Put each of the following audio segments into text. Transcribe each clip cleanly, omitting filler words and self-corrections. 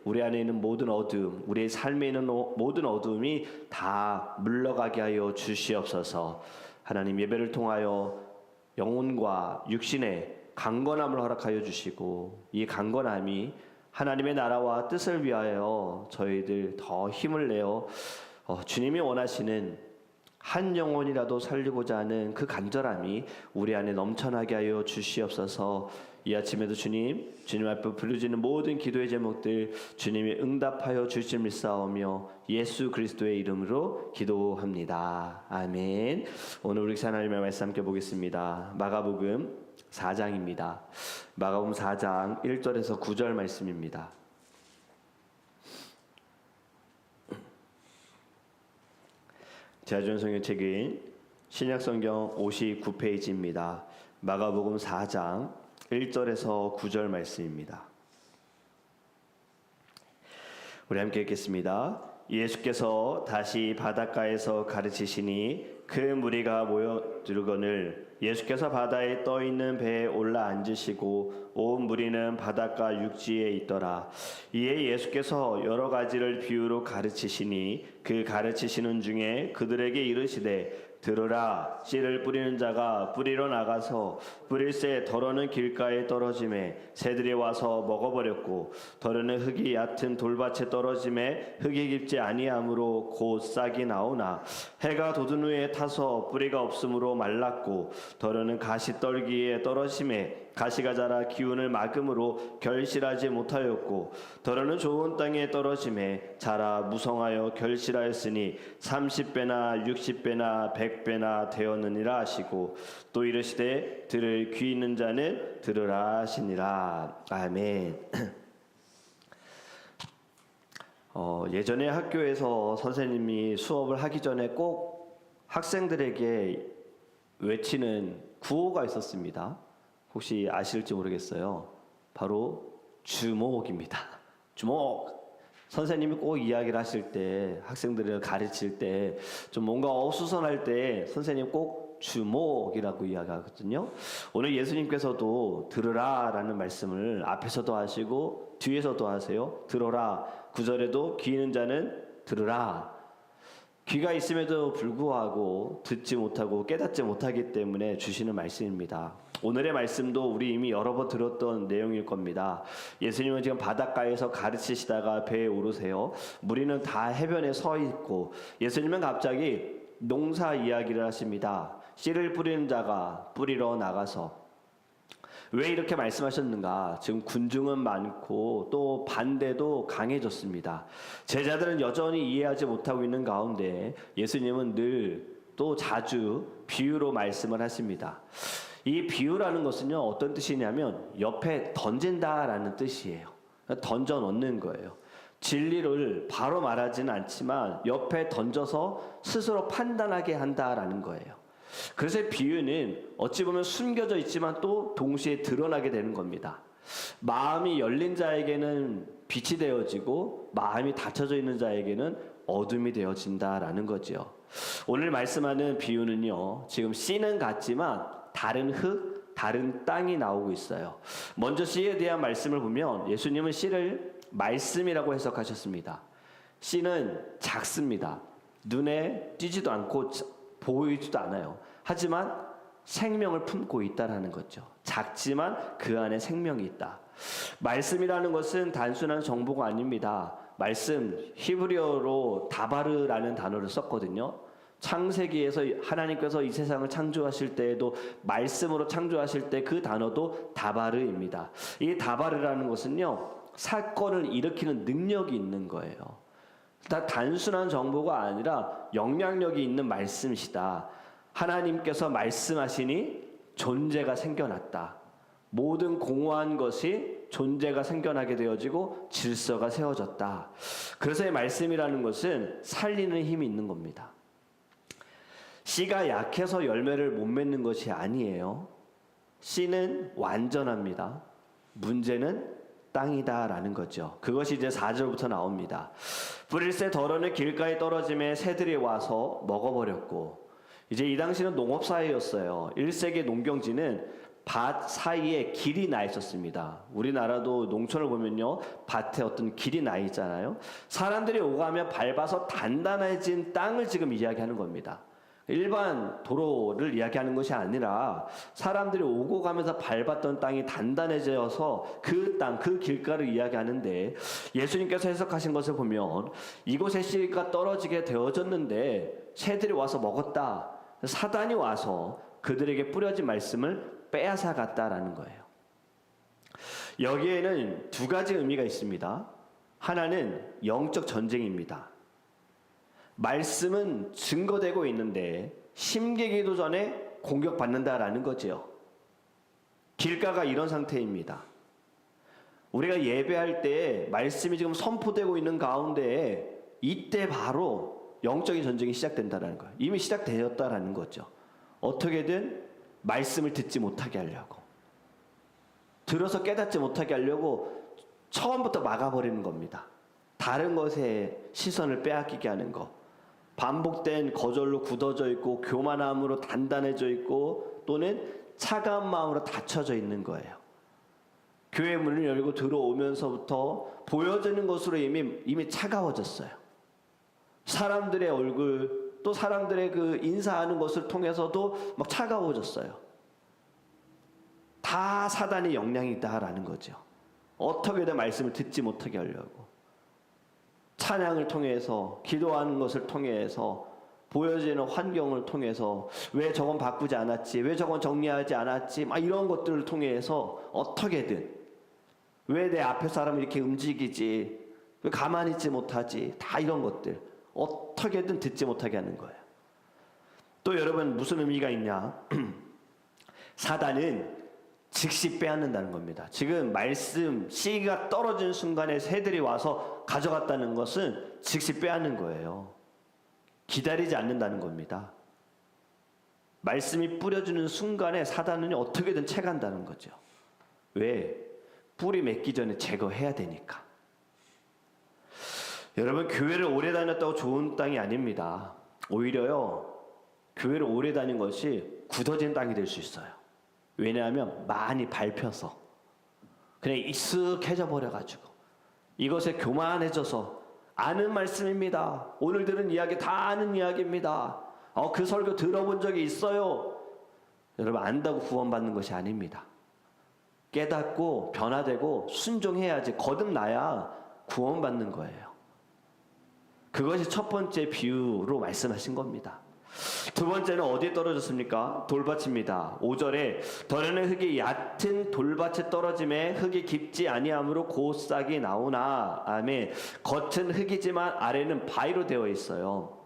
우리 안에 있는 모든 어두움, 우리의 삶에 있는 모든 어두움이 다 물러가게 하여 주시옵소서. 하나님, 예배를 통하여 영혼과 육신의 강건함을 허락하여 주시고, 이 강건함이 하나님의 나라와 뜻을 위하여 저희들 더 힘을 내어 주님이 원하시는 한 영혼이라도 살리고자 하는 그 간절함이 우리 안에 넘쳐나게 하여 주시옵소서. 이 아침에도 주님 앞에 부르짖는 모든 기도의 제목들 주님이 응답하여 주실 믿사오며 예수 그리스도의 이름으로 기도합니다. 아멘. 오늘 우리 하나님의 말씀 함께 보겠습니다. 마가복음 4장입니다. 마가복음 4장 1절에서 9절 말씀입니다. 제가 준 성경책인 신약성경 59페이지입니다. 마가복음 4장 1절에서 9절 말씀입니다. 우리 함께 읽겠습니다. 예수께서 다시 바닷가에서 가르치시니 그 무리가 모여들거늘 예수께서 바다에 떠있는 배에 올라 앉으시고 온 무리는 바닷가 육지에 있더라. 이에 예수께서 여러 가지를 비유로 가르치시니 그 가르치시는 중에 그들에게 이르시되 들으라. 씨를 뿌리는 자가 뿌리러 나가서 뿌릴새 더러는 길가에 떨어짐에 새들이 와서 먹어버렸고 더러는 흙이 얕은 돌밭에 떨어짐에 흙이 깊지 아니하므로 곧 싹이 나오나 해가 돋은 후에 타서 뿌리가 없으므로 말랐고 더러는 가시떨기에 떨어짐에 가시가 자라 기운을 막음으로 결실하지 못하였고 더러는 좋은 땅에 떨어짐에 자라 무성하여 결실하였으니 30배나 60배나 100배나 되었느니라 하시고 또 이르시되 들을 귀 있는 자는 들으라 하시니라. 아멘. 예전에 학교에서 선생님이 수업을 하기 전에 꼭 학생들에게 외치는 구호가 있었습니다. 혹시 아실지 모르겠어요. 바로 주목입니다. 주목. 선생님이 꼭 이야기를 하실 때, 학생들을 가르칠 때, 좀 뭔가 어수선할 때 선생님 꼭 주목이라고 이야기하거든요. 오늘 예수님께서도 들으라 라는 말씀을 앞에서도 하시고 뒤에서도 하세요. 들어라. 9절에도 귀 있는 자는 들으라. 귀가 있음에도 불구하고 듣지 못하고 깨닫지 못하기 때문에 주시는 말씀입니다. 오늘의 말씀도 우리 이미 여러 번 들었던 내용일 겁니다. 예수님은 지금 바닷가에서 가르치시다가 배에 오르세요. 무리는 다 해변에 서 있고 예수님은 갑자기 농사 이야기를 하십니다. 씨를 뿌리는 자가 뿌리러 나가서 왜 이렇게 말씀하셨는가? 지금 군중은 많고 또 반대도 강해졌습니다. 제자들은 여전히 이해하지 못하고 있는 가운데 예수님은 늘 또 자주 비유로 말씀을 하십니다. 이 비유라는 것은요, 어떤 뜻이냐면 옆에 던진다라는 뜻이에요. 던져 넣는 거예요. 진리를 바로 말하지는 않지만 옆에 던져서 스스로 판단하게 한다라는 거예요. 그래서 비유는 어찌 보면 숨겨져 있지만 또 동시에 드러나게 되는 겁니다. 마음이 열린 자에게는 빛이 되어지고 마음이 닫혀져 있는 자에게는 어둠이 되어진다라는 거죠. 오늘 말씀하는 비유는요, 지금 씨는 같지만 다른 흙, 다른 땅이 나오고 있어요. 먼저 씨에 대한 말씀을 보면 예수님은 씨를 말씀이라고 해석하셨습니다. 씨는 작습니다. 눈에 띄지도 않고 보이지도 않아요. 하지만 생명을 품고 있다라는 거죠. 작지만 그 안에 생명이 있다. 말씀이라는 것은 단순한 정보가 아닙니다. 말씀, 히브리어로 다바르라는 단어를 썼거든요. 창세기에서 하나님께서 이 세상을 창조하실 때에도 말씀으로 창조하실 때 그 단어도 다바르입니다. 이 다바르라는 것은요, 사건을 일으키는 능력이 있는 거예요. 단순한 정보가 아니라 영향력이 있는 말씀이시다. 하나님께서 말씀하시니 존재가 생겨났다. 모든 공허한 것이 존재가 생겨나게 되어지고 질서가 세워졌다. 그래서 이 말씀이라는 것은 살리는 힘이 있는 겁니다. 씨가 약해서 열매를 못 맺는 것이 아니에요. 씨는 완전합니다. 문제는 땅이다라는 거죠. 그것이 이제 4절부터 나옵니다. 뿌릴새 덜어는 길가에 떨어짐에 새들이 와서 먹어버렸고, 이제 이 당시는 농업 사회였어요. 1세기 농경지는 밭 사이에 길이 나 있었습니다. 우리나라도 농촌을 보면요, 밭에 어떤 길이 나 있잖아요. 사람들이 오가며 밟아서 단단해진 땅을 지금 이야기하는 겁니다. 일반 도로를 이야기하는 것이 아니라 사람들이 오고 가면서 밟았던 땅이 단단해져서 그 땅, 그 길가를 이야기하는데, 예수님께서 해석하신 것을 보면 이곳에 씨가 떨어지게 되어졌는데 새들이 와서 먹었다. 사단이 와서 그들에게 뿌려진 말씀을 빼앗아 갔다라는 거예요. 여기에는 두 가지 의미가 있습니다. 하나는 영적 전쟁입니다. 말씀은 증거되고 있는데 심기기도 전에 공격받는다라는 거죠. 길가가 이런 상태입니다. 우리가 예배할 때 말씀이 지금 선포되고 있는 가운데 이때 바로 영적인 전쟁이 시작된다는 거예요. 이미 시작되었다라는 거죠. 어떻게든 말씀을 듣지 못하게 하려고, 들어서 깨닫지 못하게 하려고 처음부터 막아버리는 겁니다. 다른 것에 시선을 빼앗기게 하는 것, 반복된 거절로 굳어져 있고 교만함으로 단단해져 있고 또는 차가운 마음으로 닫혀져 있는 거예요. 교회 문을 열고 들어오면서부터 보여지는 것으로 이미 차가워졌어요. 사람들의 얼굴, 또 사람들의 그 인사하는 것을 통해서도 막 차가워졌어요. 다 사단의 영향이다라는 거죠. 어떻게든 말씀을 듣지 못하게 하려고, 찬양을 통해서, 기도하는 것을 통해서, 보여지는 환경을 통해서, 왜 저건 바꾸지 않았지, 왜 저건 정리하지 않았지, 막 이런 것들을 통해서 어떻게든, 왜 내 앞에 사람이 이렇게 움직이지, 왜 가만히 있지 못하지, 다 이런 것들 어떻게든 듣지 못하게 하는 거예요. 또 여러분, 무슨 의미가 있냐? 사단은 즉시 빼앗는다는 겁니다. 지금 말씀 씨가 떨어진 순간에 새들이 와서 가져갔다는 것은 즉시 빼앗는 거예요. 기다리지 않는다는 겁니다. 말씀이 뿌려주는 순간에 사단은 어떻게든 채간다는 거죠. 왜? 뿌리 맺기 전에 제거해야 되니까. 여러분, 교회를 오래 다녔다고 좋은 땅이 아닙니다. 오히려요, 교회를 오래 다닌 것이 굳어진 땅이 될 수 있어요. 왜냐하면 많이 밟혀서 그냥 익숙해져 버려가지고, 이것에 교만해져서, 아는 말씀입니다, 오늘 들은 이야기 다 아는 이야기입니다, 그 설교 들어본 적이 있어요. 여러분, 안다고 구원받는 것이 아닙니다. 깨닫고 변화되고 순종해야지, 거듭나야 구원받는 거예요. 그것이 첫 번째 비유로 말씀하신 겁니다. 두 번째는 어디에 떨어졌습니까? 돌밭입니다. 5절에 더러는 흙이 얕은 돌밭에 떨어짐에 흙이 깊지 아니하므로 곧 싹이 나오나. 아멘. 겉은 흙이지만 아래는 바위로 되어 있어요.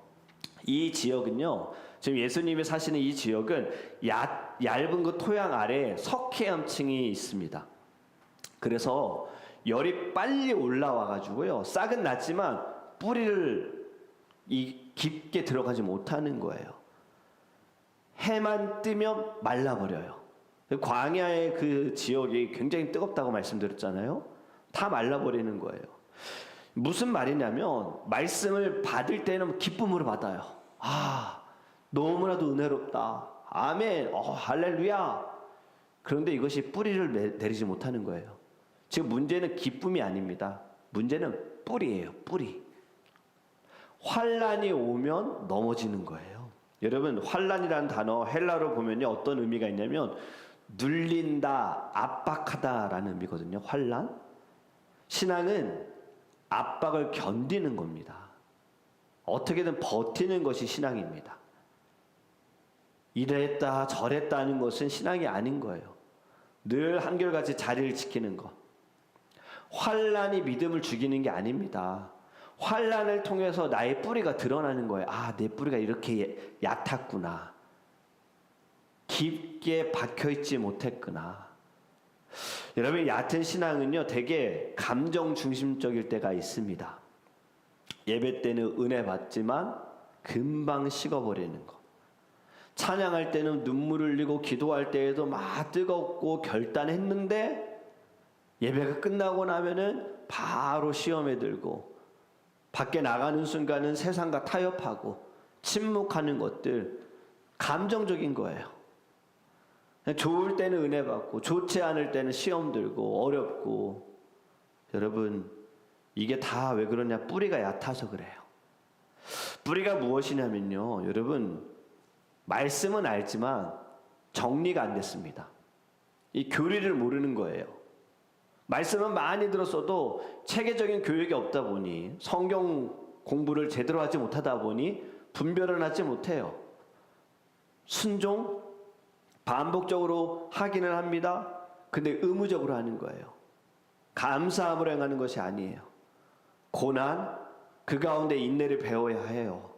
이 지역은요, 지금 예수님이 사시는 이 지역은 얇은 그 토양 아래에 석회암층이 있습니다. 그래서 열이 빨리 올라와 가지고요, 싹은 났지만 뿌리를 깊게 들어가지 못하는 거예요. 해만 뜨면 말라버려요. 광야의 그 지역이 굉장히 뜨겁다고 말씀드렸잖아요. 다 말라버리는 거예요. 무슨 말이냐면, 말씀을 받을 때는 기쁨으로 받아요. 너무나도 은혜롭다, 아멘, 할렐루야. 그런데 이것이 뿌리를 내리지 못하는 거예요. 지금 문제는 기쁨이 아닙니다. 문제는 뿌리예요. 뿌리. 환란이 오면 넘어지는 거예요. 여러분, 환란이라는 단어 헬라어로 보면요, 어떤 의미가 있냐면 눌린다, 압박하다라는 의미거든요. 환란. 신앙은 압박을 견디는 겁니다. 어떻게든 버티는 것이 신앙입니다. 이랬다 저랬다 하는 것은 신앙이 아닌 거예요. 늘 한결같이 자리를 지키는 것. 환란이 믿음을 죽이는 게 아닙니다. 환란을 통해서 나의 뿌리가 드러나는 거예요. 내 뿌리가 이렇게 얕았구나, 깊게 박혀있지 못했구나. 여러분, 얕은 신앙은요, 되게 감정 중심적일 때가 있습니다. 예배 때는 은혜 받지만 금방 식어버리는 거. 찬양할 때는 눈물을 흘리고 기도할 때에도 막 뜨겁고 결단했는데 예배가 끝나고 나면은 바로 시험에 들고, 밖에 나가는 순간은 세상과 타협하고 침묵하는 것들, 감정적인 거예요. 좋을 때는 은혜 받고 좋지 않을 때는 시험 들고 어렵고. 여러분, 이게 다 왜 그러냐? 뿌리가 얕아서 그래요. 뿌리가 무엇이냐면요, 여러분, 말씀은 알지만 정리가 안 됐습니다. 이 교리를 모르는 거예요. 말씀은 많이 들었어도 체계적인 교육이 없다 보니, 성경 공부를 제대로 하지 못하다 보니 분별을 하지 못해요. 순종, 반복적으로 하기는 합니다. 근데 의무적으로 하는 거예요. 감사함으로 행하는 것이 아니에요. 고난, 그 가운데 인내를 배워야 해요.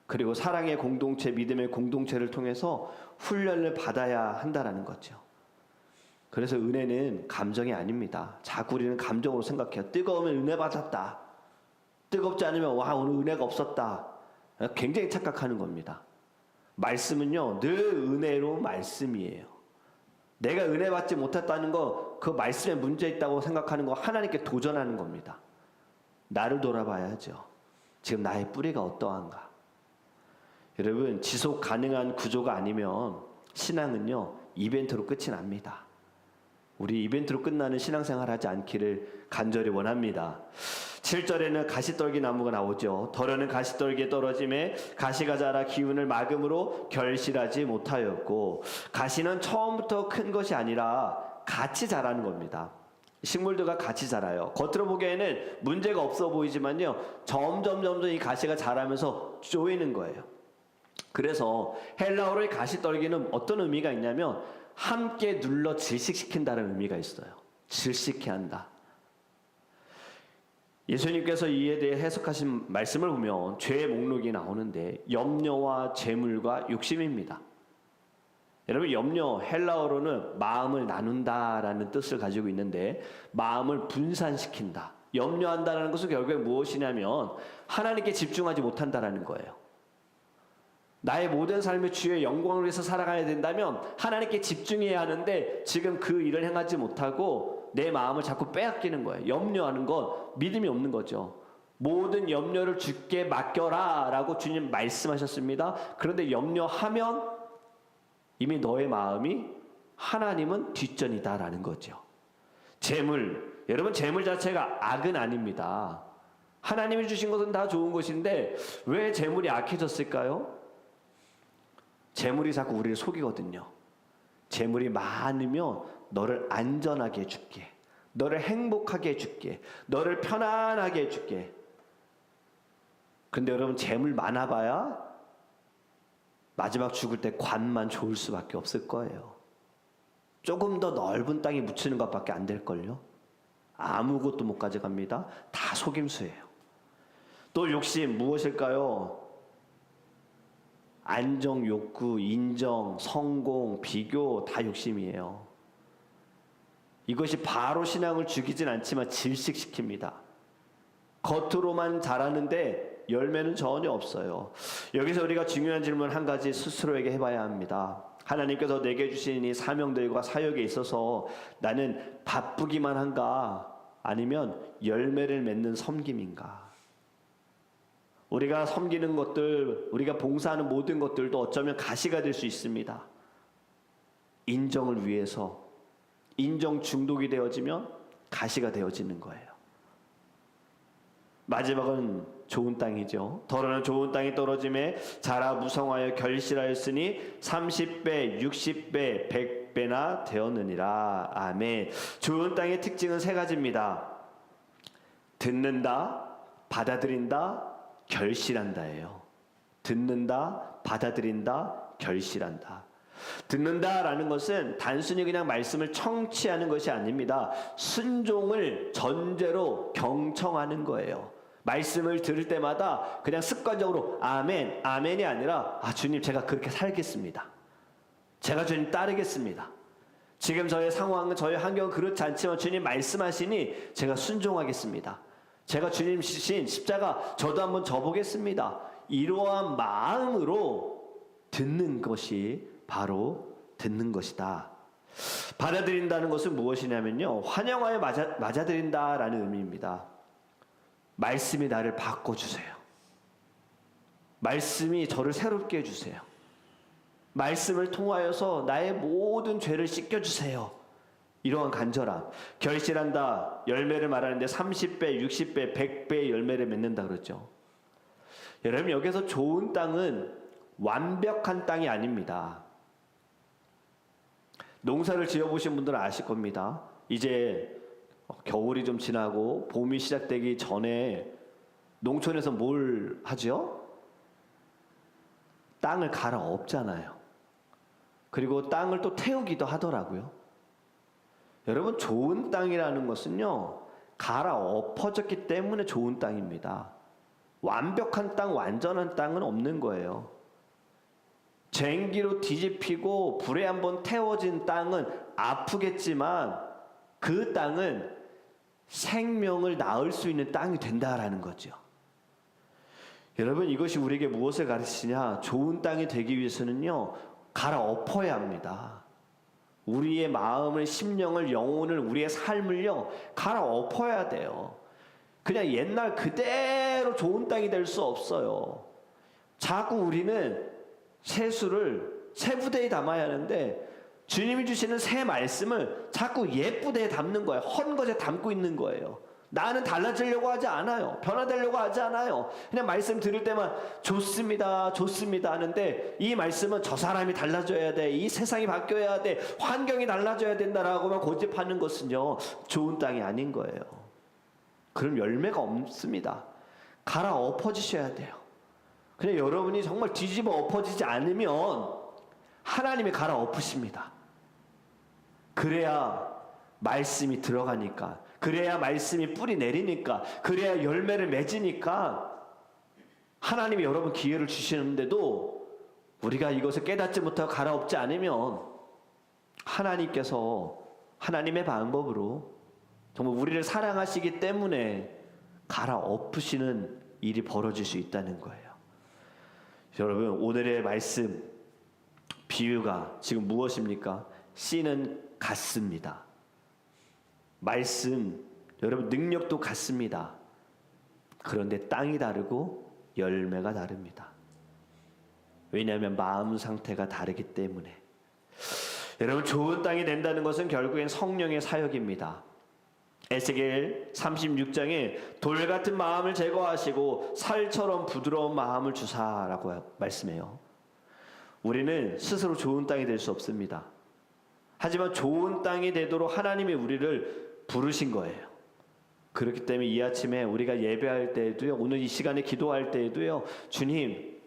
그리고 사랑의 공동체, 믿음의 공동체를 통해서 훈련을 받아야 한다는 거죠. 그래서 은혜는 감정이 아닙니다. 자꾸 우리는 감정으로 생각해요. 뜨거우면 은혜 받았다. 뜨겁지 않으면 와, 오늘 은혜가 없었다. 굉장히 착각하는 겁니다. 말씀은요, 늘 은혜로운 말씀이에요. 내가 은혜 받지 못했다는 거, 그 말씀에 문제 있다고 생각하는 거 하나님께 도전하는 겁니다. 나를 돌아봐야죠. 지금 나의 뿌리가 어떠한가? 여러분, 지속 가능한 구조가 아니면 신앙은요, 이벤트로 끝이 납니다. 우리 이벤트로 끝나는 신앙생활 하지 않기를 간절히 원합니다. 7절에는 가시떨기 나무가 나오죠. 덜어는 가시떨기에 떨어짐에 가시가 자라 기운을 막음으로 결실하지 못하였고, 가시는 처음부터 큰 것이 아니라 같이 자라는 겁니다. 식물들과 같이 자라요. 겉으로 보기에는 문제가 없어 보이지만요, 점점 이 가시가 자라면서 쪼이는 거예요. 그래서 헬라어로의 가시떨기는 어떤 의미가 있냐면 함께 눌러 질식시킨다는 의미가 있어요. 질식케 한다. 예수님께서 이에 대해 해석하신 말씀을 보면 죄의 목록이 나오는데 염려와 재물과 욕심입니다. 여러분, 염려, 헬라어로는 마음을 나눈다라는 뜻을 가지고 있는데 마음을 분산시킨다. 염려한다는 것은 결국에 무엇이냐면 하나님께 집중하지 못한다라는 거예요. 나의 모든 삶의 주의 영광을 위해서 살아가야 된다면 하나님께 집중해야 하는데 지금 그 일을 행하지 못하고 내 마음을 자꾸 빼앗기는 거예요. 염려하는 건 믿음이 없는 거죠. 모든 염려를 주께 맡겨라 라고 주님 말씀하셨습니다. 그런데 염려하면 이미 너의 마음이 하나님은 뒷전이다 라는 거죠. 재물, 여러분, 재물 자체가 악은 아닙니다. 하나님이 주신 것은 다 좋은 것인데 왜 재물이 악해졌을까요? 재물이 자꾸 우리를 속이거든요. 재물이 많으면 너를 안전하게 해줄게, 너를 행복하게 해줄게, 너를 편안하게 해줄게. 근데 여러분, 재물 많아봐야 마지막 죽을 때 관만 좋을 수밖에 없을 거예요. 조금 더 넓은 땅에 묻히는 것밖에 안 될걸요. 아무것도 못 가져갑니다. 다 속임수예요. 또 욕심 무엇일까요? 안정, 욕구, 인정, 성공, 비교 다 욕심이에요. 이것이 바로 신앙을 죽이진 않지만 질식시킵니다. 겉으로만 자라는데 열매는 전혀 없어요. 여기서 우리가 중요한 질문 한 가지 스스로에게 해봐야 합니다. 하나님께서 내게 주신 이 사명들과 사역에 있어서 나는 바쁘기만 한가? 아니면 열매를 맺는 섬김인가? 우리가 섬기는 것들, 우리가 봉사하는 모든 것들도 어쩌면 가시가 될 수 있습니다. 인정을 위해서, 인정 중독이 되어지면 가시가 되어지는 거예요. 마지막은 좋은 땅이죠. 덜어는 좋은 땅이 떨어짐에 자라 무성하여 결실하였으니 30배, 60배, 100배나 되었느니라. 아멘. 좋은 땅의 특징은 세 가지입니다. 듣는다, 받아들인다, 결실한다예요. 듣는다, 받아들인다, 결실한다. 듣는다라는 것은 단순히 그냥 말씀을 청취하는 것이 아닙니다. 순종을 전제로 경청하는 거예요. 말씀을 들을 때마다 그냥 습관적으로 아멘, 아멘이 아니라 주님, 제가 그렇게 살겠습니다. 제가 주님 따르겠습니다. 지금 저의 상황은, 저의 환경은 그렇지 않지만 주님 말씀하시니 제가 순종하겠습니다. 제가 주님 주신 십자가 저도 한번 져보겠습니다. 이러한 마음으로 듣는 것이 바로 듣는 것이다. 받아들인다는 것은 무엇이냐면요, 환영하여 맞아들인다라는 의미입니다. 말씀이 나를 바꿔주세요. 말씀이 저를 새롭게 해주세요. 말씀을 통하여서 나의 모든 죄를 씻겨주세요. 이러한 간절함. 결실한다. 열매를 말하는데 30배, 60배, 100배의 열매를 맺는다 그러죠. 여러분, 여기서 좋은 땅은 완벽한 땅이 아닙니다. 농사를 지어보신 분들은 아실 겁니다. 이제 겨울이 좀 지나고 봄이 시작되기 전에 농촌에서 뭘 하죠? 땅을 갈아엎잖아요. 그리고 땅을 또 태우기도 하더라고요. 여러분, 좋은 땅이라는 것은요, 갈아엎어졌기 때문에 좋은 땅입니다. 완벽한 땅, 완전한 땅은 없는 거예요. 쟁기로 뒤집히고 불에 한번 태워진 땅은 아프겠지만 그 땅은 생명을 낳을 수 있는 땅이 된다라는 거죠. 여러분, 이것이 우리에게 무엇을 가르치냐? 좋은 땅이 되기 위해서는요, 갈아엎어야 합니다. 우리의 마음을, 심령을, 영혼을, 우리의 삶을요, 갈아엎어야 돼요. 그냥 옛날 그대로 좋은 땅이 될 수 없어요. 자꾸 우리는 세수를 새 부대에 담아야 하는데 주님이 주시는 새 말씀을 자꾸 옛 부대에 담는 거예요. 헌 것에 담고 있는 거예요. 나는 달라지려고 하지 않아요. 변화되려고 하지 않아요. 그냥 말씀 들을 때만 좋습니다, 좋습니다 하는데 이 말씀은 저 사람이 달라져야 돼, 이 세상이 바뀌어야 돼, 환경이 달라져야 된다라고만 고집하는 것은요, 좋은 땅이 아닌 거예요. 그럼 열매가 없습니다. 갈아엎어지셔야 돼요. 그냥 여러분이 정말 뒤집어 엎어지지 않으면 하나님이 갈아엎으십니다. 그래야 말씀이 들어가니까, 그래야 말씀이 뿌리 내리니까, 그래야 열매를 맺으니까 하나님이 여러분 기회를 주시는데도 우리가 이것을 깨닫지 못하고 갈아엎지 않으면 하나님께서 하나님의 방법으로 정말 우리를 사랑하시기 때문에 갈아엎으시는 일이 벌어질 수 있다는 거예요. 여러분, 오늘의 말씀 비유가 지금 무엇입니까? 씨는 같습니다. 말씀, 여러분 능력도 같습니다. 그런데 땅이 다르고 열매가 다릅니다. 왜냐하면 마음 상태가 다르기 때문에. 여러분, 좋은 땅이 된다는 것은 결국엔 성령의 사역입니다. 에스겔 36장에 돌 같은 마음을 제거하시고 살처럼 부드러운 마음을 주사라고 말씀해요. 우리는 스스로 좋은 땅이 될 수 없습니다. 하지만 좋은 땅이 되도록 하나님이 우리를 부르신 거예요. 그렇기 때문에 이 아침에 우리가 예배할 때에도요, 오늘 이 시간에 기도할 때에도요, 주님,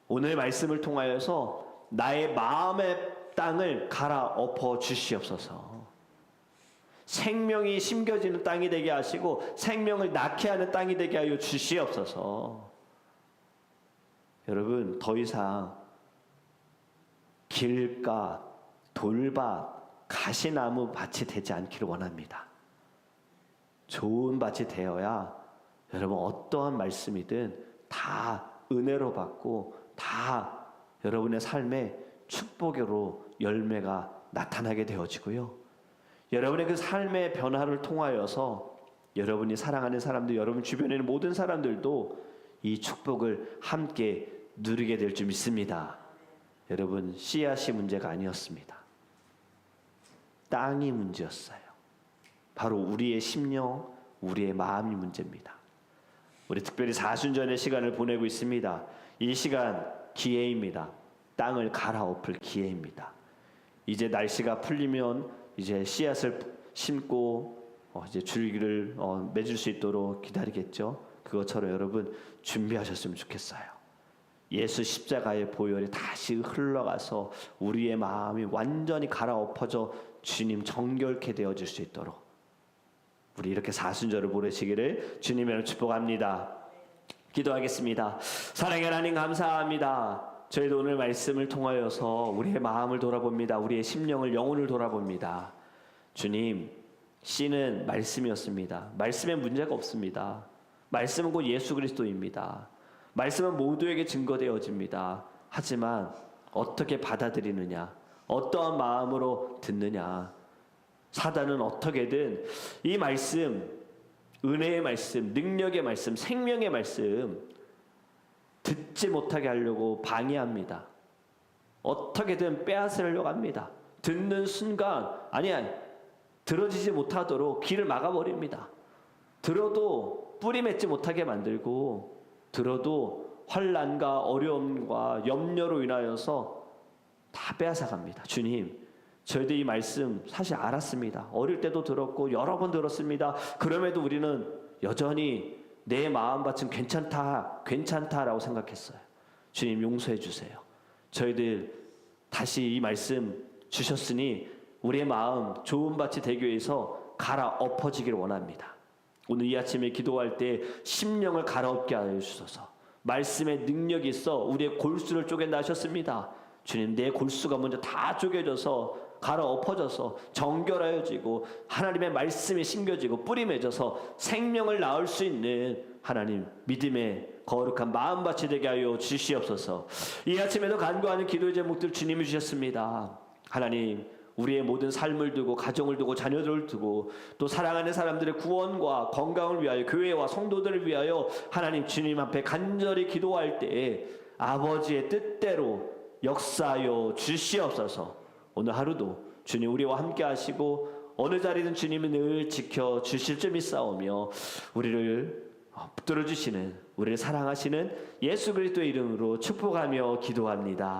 오늘 말씀을 통하여서 나의 마음의 땅을 갈아엎어 주시옵소서. 생명이 심겨지는 땅이 되게 하시고 생명을 낳게 하는 땅이 되게 하여 주시옵소서. 여러분, 더 이상 길가, 돌밭, 가시나무 밭이 되지 않기를 원합니다. 좋은 밭이 되어야 여러분 어떠한 말씀이든 다 은혜로 받고 다 여러분의 삶에 축복으로 열매가 나타나게 되어지고요. 여러분의 그 삶의 변화를 통하여서 여러분이 사랑하는 사람들, 여러분 주변에 있는 모든 사람들도 이 축복을 함께 누리게 될 줄 믿습니다. 여러분, 씨앗이 문제가 아니었습니다. 땅이 문제였어요. 바로 우리의 심령, 우리의 마음이 문제입니다. 우리 특별히 사순절의 시간을 보내고 있습니다. 이 시간 기회입니다. 땅을 갈아엎을 기회입니다. 이제 날씨가 풀리면 이제 씨앗을 심고 이제 줄기를 맺을 수 있도록 기다리겠죠. 그것처럼 여러분 준비하셨으면 좋겠어요. 예수 십자가의 보혈이 다시 흘러가서 우리의 마음이 완전히 갈아엎어져 주님 정결케 되어질 수 있도록 우리 이렇게 사순절을 보내시기를 주님으로 축복합니다. 기도하겠습니다. 사랑의 하나님, 감사합니다. 저희도 오늘 말씀을 통하여서 우리의 마음을 돌아봅니다. 우리의 심령을, 영혼을 돌아봅니다. 주님, 씨는 말씀이었습니다. 말씀에 문제가 없습니다. 말씀은 곧 예수 그리스도입니다. 말씀은 모두에게 증거되어집니다. 하지만 어떻게 받아들이느냐, 어떠한 마음으로 듣느냐, 사단은 어떻게든 이 말씀, 은혜의 말씀, 능력의 말씀, 생명의 말씀 듣지 못하게 하려고 방해합니다. 어떻게든 빼앗으려고 합니다. 듣는 순간 아니야 들어지지 못하도록 길을 막아버립니다. 들어도 뿌리 맺지 못하게 만들고 들어도 환난과 어려움과 염려로 인하여서 다 빼앗아갑니다. 주님, 저희도 이 말씀 사실 알았습니다. 어릴 때도 들었고 여러 번 들었습니다. 그럼에도 우리는 여전히 내 마음밭은 괜찮다라고 생각했어요. 주님 용서해 주세요. 저희들 다시 이 말씀 주셨으니 우리의 마음 좋은 밭이 되기 위해서 갈아엎어지기를 원합니다. 오늘 이 아침에 기도할 때 심령을 갈아엎게 하여 주소서. 말씀의 능력이 있어 우리의 골수를 쪼갠다 하셨습니다. 주님, 내 골수가 먼저 다 쪼개져서 갈아엎어져서 정결하여지고 하나님의 말씀이 심겨지고 뿌리 맺어서 생명을 낳을 수 있는 하나님 믿음의 거룩한 마음밭이 되게 하여 주시옵소서. 이 아침에도 간구하는 기도의 제목들 주님이 주셨습니다. 하나님, 우리의 모든 삶을 두고 가정을 두고 자녀들을 두고 또 사랑하는 사람들의 구원과 건강을 위하여 교회와 성도들을 위하여 하나님 주님 앞에 간절히 기도할 때에 아버지의 뜻대로 역사하여 주시옵소서. 오늘 하루도 주님 우리와 함께 하시고 어느 자리든 주님이 늘 지켜 주실 줄 믿사오며 우리를 붙들어 주시는 우리를 사랑하시는 예수 그리스도의 이름으로 축복하며 기도합니다.